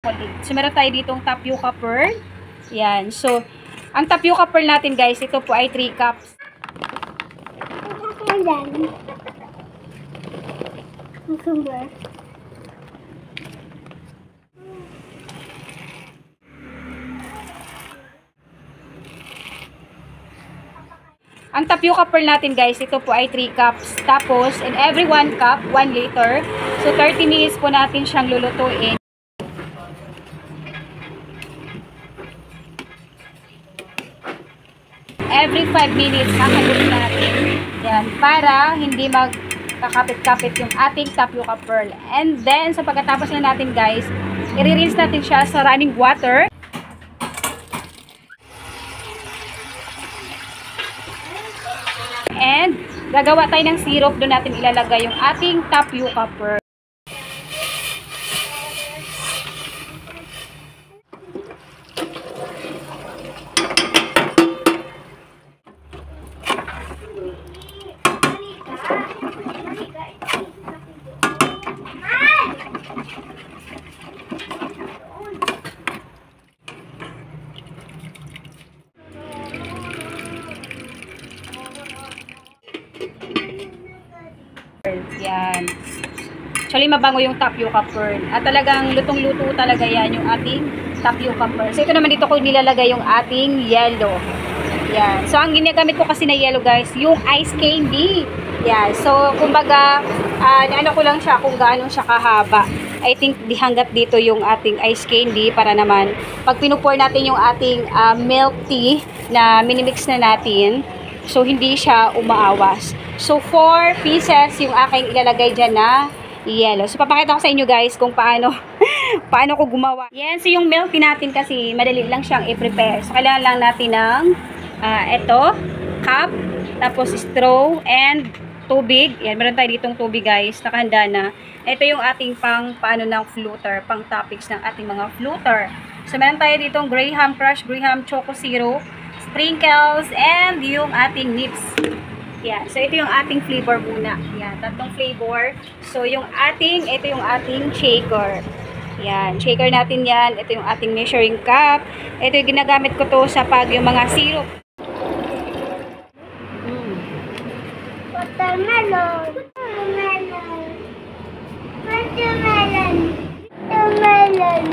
So, meron tayo ditong tapioca pearl. Yan. So, ang tapioca pearl natin, guys, ito po ay 3 cups. Ayan. Cucumber. Ang tapioca pearl natin, guys, ito po ay 3 cups. Tapos, in every 1 cup, 1 liter. So, 30 minutes po natin siyang lulutuin. Every 5 minutes, kakaluin natin. Yan, para hindi magkakapit-kapit yung ating tapioca pearl. And then, sa pagkatapos na natin, guys, i-rinse natin siya sa running water. And, gagawa tayo ng syrup. Doon natin ilalagay yung ating tapioca pearl. Yan. Actually, mabango yung tapioca pearl. At talagang lutong-luto talaga yan yung ating tapioca pearl. So, ito naman dito ko nilalagay yung ating yellow. Yan. So, ang ginagamit ko kasi na yellow, guys, yung ice candy. Yan. So, kumbaga, ano ko lang siya kung gaano siya kahaba. I think, hanggat dito yung ating ice candy para naman, pag pinupor natin yung ating milk tea na minimix na natin, so, hindi siya umaawas. So, 4 pieces yung aking ilalagay dyan na yellow. So, papakita ko sa inyo, guys, kung paano ko gumawa. Yan. So, yung milk tea natin kasi, madali lang siyang i-prepare. So, kailangan lang natin ng ito, cup, tapos straw, and tubig. Yan. Meron tayo ditong tubig, guys. Nakahanda na. Ito yung ating paano ng floater, pang topics ng ating mga floater. So, meron tayo ditong Graham Crush, Graham Choco Syrup, sprinkles, and yung ating nips. Yan. So, ito yung ating flavor muna. Yan. 3 flavor. So, ito yung ating shaker. Yan. Shaker natin yan. Ito yung ating measuring cup. Ito yung ginagamit ko to sa yung mga syrup. Watermelon. Watermelon. Watermelon. Watermelon.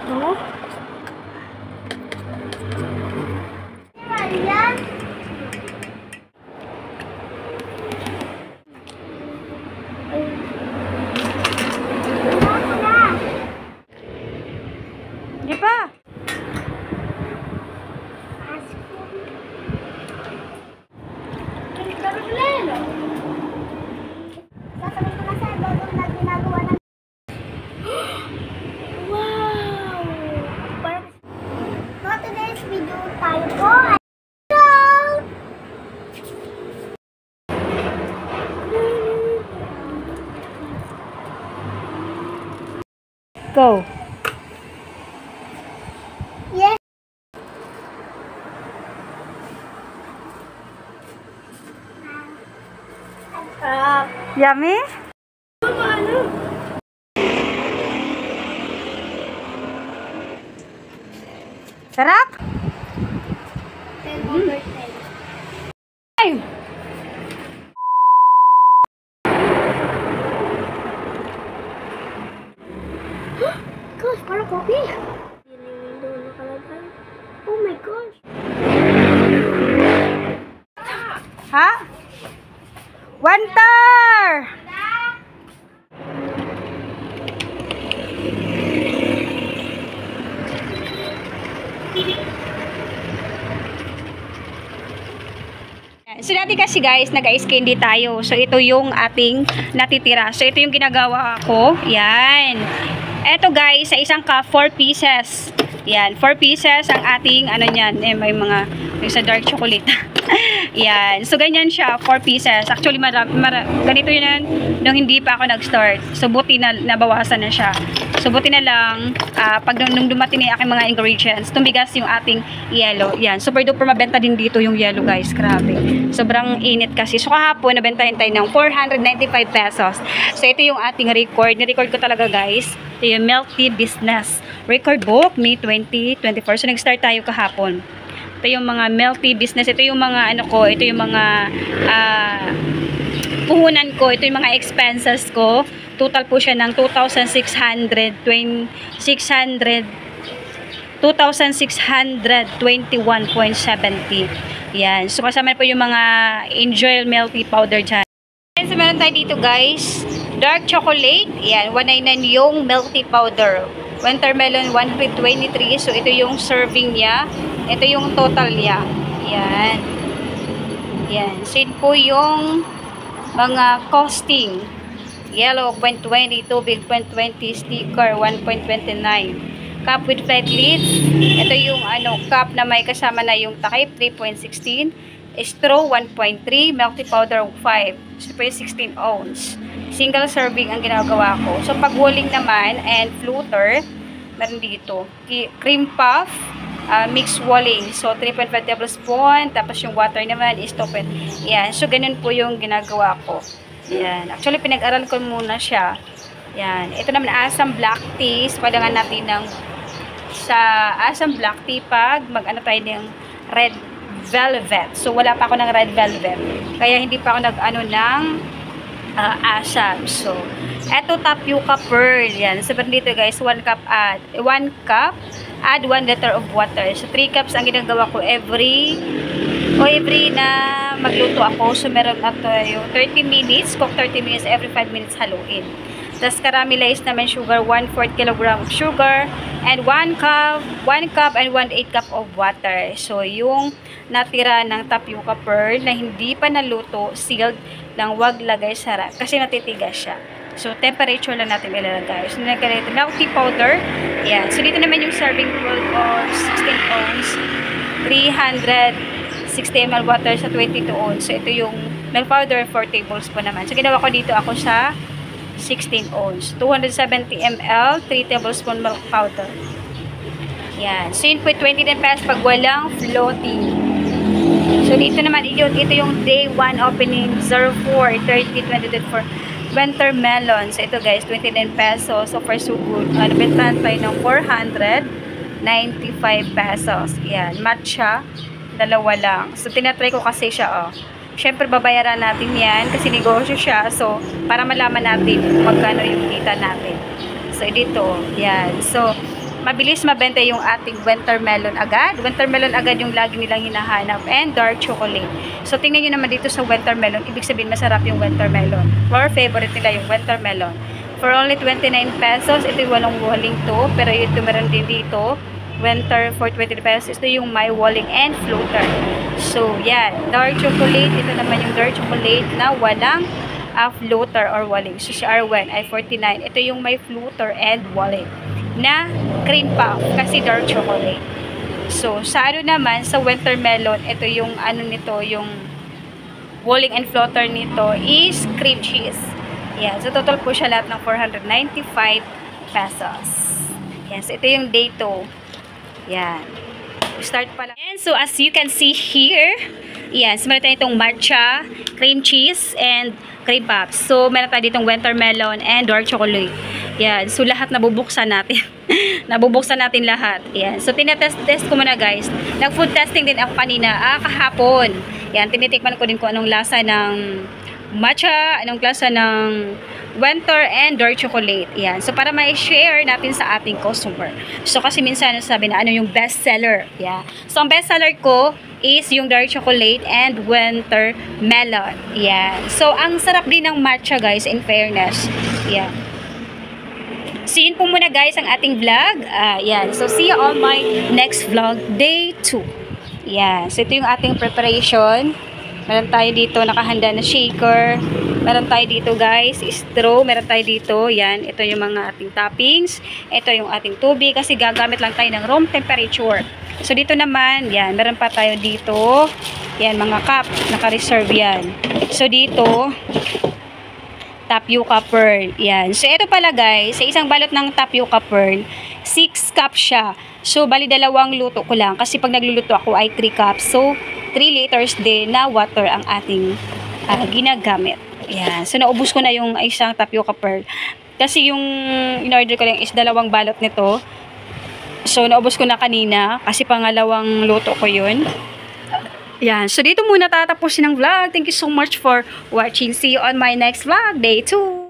No? Di pa. Go. Yes. Yummy? Sarap? 10/10. Ay! Gosh, parang coffee. Yun yung doon nakalagay. Oh my gosh. Ha? Wantar! So, dati kasi guys, nag-ice candy tayo. So, ito yung ating natitira. So, ito yung ginagawa ko. Yan. Ito guys, sa isang cup, 4 pieces. Yan, 4 pieces ang ating, ano yan, may mga, yung sa dark chocolate. Yan. So, ganyan siya, 4 pieces. Actually, ganito yun nung hindi pa ako nag-start. So, buti na nabawasan na siya. So, buti na lang, pag nung dumating na yung aking mga ingredients, tumigas yung ating yellow. Yan. Super duper mabenta din dito yung yellow, guys. Grabe. Sobrang init kasi. So, kahapon, nabentahin tayo ng 495 pesos. So, ito yung ating record. Ni-record ko talaga, guys. Ito yung Milk Tea Business Record Book, May 2024. So, nag-start tayo kahapon. Ito yung mga Milk Tea Business. Ito yung mga, ano ko, ito yung mga, puhunan ko. Ito yung mga expenses ko. Total po siya ng 2,621.70. Yan. So, kasama po yung mga Enjoy Milk Tea Powder dyan. And so, meron tayo dito, guys. Dark chocolate. Yan. 199 yung milk tea powder. Wintermelon, 123. So, ito yung serving niya. Ito yung total niya. Yan. Yan. So, yun po yung mga costing. Yellow, 0.20. Tubig, 0.20. Sticker, 1.29. Cup with flat lids. Ito yung cup na may kasama na yung takip, 3.16. Straw, 1.3. Milk tea powder, 5. So, po yung 16 ounce. Single serving ang ginagawa ko. So, pag walling naman and floater, meron dito. Cream puff, mixed walling. So, 3.5 tablespoon. Tapos yung water naman is 2. Yan. So, ganun po yung ginagawa ko. Yan. Actually, pinag-aral ko muna siya. Yan. Ito naman, Assam black tea. So, kailangan natin sa Assam black tea pag mag-ano tayo ng red velvet. So, wala pa ako ng red velvet. Kaya, hindi pa ako nag-ano ng Assam. So, eto tapioca pearl. Yan. Sabi dito guys, 1 cup add 1 liter of water. So, 3 cups ang ginagawa ko every na magluto ako. So, meron na tayo 30 minutes. Cook 30 minutes. Every 5 minutes haluin. Tapos, caramelized naman sugar. 1/4 kilogram of sugar. And 1 cup and 1/8 cup of water. So, yung natira ng tapioca pearl na hindi pa naluto, sealed, lang wag lagay sa rack. Kasi natitigas siya. So, temperature lang natin ilalagay. So, nilagay natin milk tea powder. Yan. So, dito naman yung serving bowl of 16 ounce. 360 ml water sa 22 ounce. So, ito yung milk powder, 4 tablespoon naman. So, ginawa ko dito ako sa 16 ounce. 270 ml, 3 tablespoon milk powder. Yan. So, yun po 29 pesos pag walang floating. So, dito naman, ito yung day 1 opening 04/30/2024 winter melon. So, ito guys, 29 pesos. So, far so good. Nabentahan tayo ng 495 pesos. Yan. Matcha. Dalawa lang. So, tinatry ko kasi siya, oh. Siyempre, babayaran natin yan kasi negosyo siya. So, para malaman natin magkano yung kita natin. So, dito. Yan. So, mabilis mabenta yung ating winter melon agad. Winter melon agad yung lagi nilang hinahanap. And dark chocolate. So, tingnan nyo naman dito sa winter melon. Ibig sabihin, masarap yung winter melon. Or favorite nila yung winter melon. For only 29 pesos, ito yung walang walling to. Pero ito meron din dito. Winter for 20 pesos. Ito yung my walling and floater. So, yan. Dark chocolate. Ito naman yung dark chocolate na walang floater or walling. So, si R1 ay 49. Ito yung may floater and walling na cream puff kasi dark chocolate. So, sa naman, sa winter melon, ito yung nito, yung walling and floater nito is cream cheese. Yan. So, total po siya lahat ng 495 pesos. Yan. So, ito yung day 2. Yan. Start pa lang. And so, as you can see here, yan. So, meron tayo itong matcha, cream cheese, and cream puffs. So, meron tayo ditong winter melon and dark chocolate. Yan. So, lahat nabubuksan natin. Nabubuksan natin lahat. Yan. So, tinetest ko muna guys. Nag-food testing din ako kanina. Kahapon. Yan. Tinitikman ko din kung anong lasa ng matcha, anong lasa ng winter and dark chocolate. Yan. So, para ma-share natin sa ating customer. So, kasi minsan sabi na ano yung best seller. Yeah. So, ang best seller ko is yung dark chocolate and winter melon. Yan. So, ang sarap din ng matcha guys, in fairness. Yan. So, yun po muna guys ang ating vlog. Yan. So, see you on my next vlog, day 2. Yan. So, ito yung ating preparation. Meron tayo dito nakahanda na shaker. Meron tayo dito guys, straw. Meron tayo dito, yan. Ito yung mga ating toppings. Ito yung ating tubig kasi gagamit lang tayo ng room temperature. So dito naman, yan. Meron pa tayo dito. Yan, mga cup. Naka-reserve yan. So dito, tapioca pearl. Yan. So ito pala guys, sa isang balot ng tapioca pearl, 6 cups siya. So bali dalawang luto ko lang kasi pag nagluluto ako ay 3 cups. So 3 liters din na water ang ating ginagamit. Yan. So naubos ko na yung isang tapioca pearl. Kasi yung in-order ko lang is dalawang balot nito. So naubos ko na kanina kasi pangalawang luto ko yun. Yan. So dito muna tatapusin ang vlog. Thank you so much for watching. See you on my next vlog. Day 2.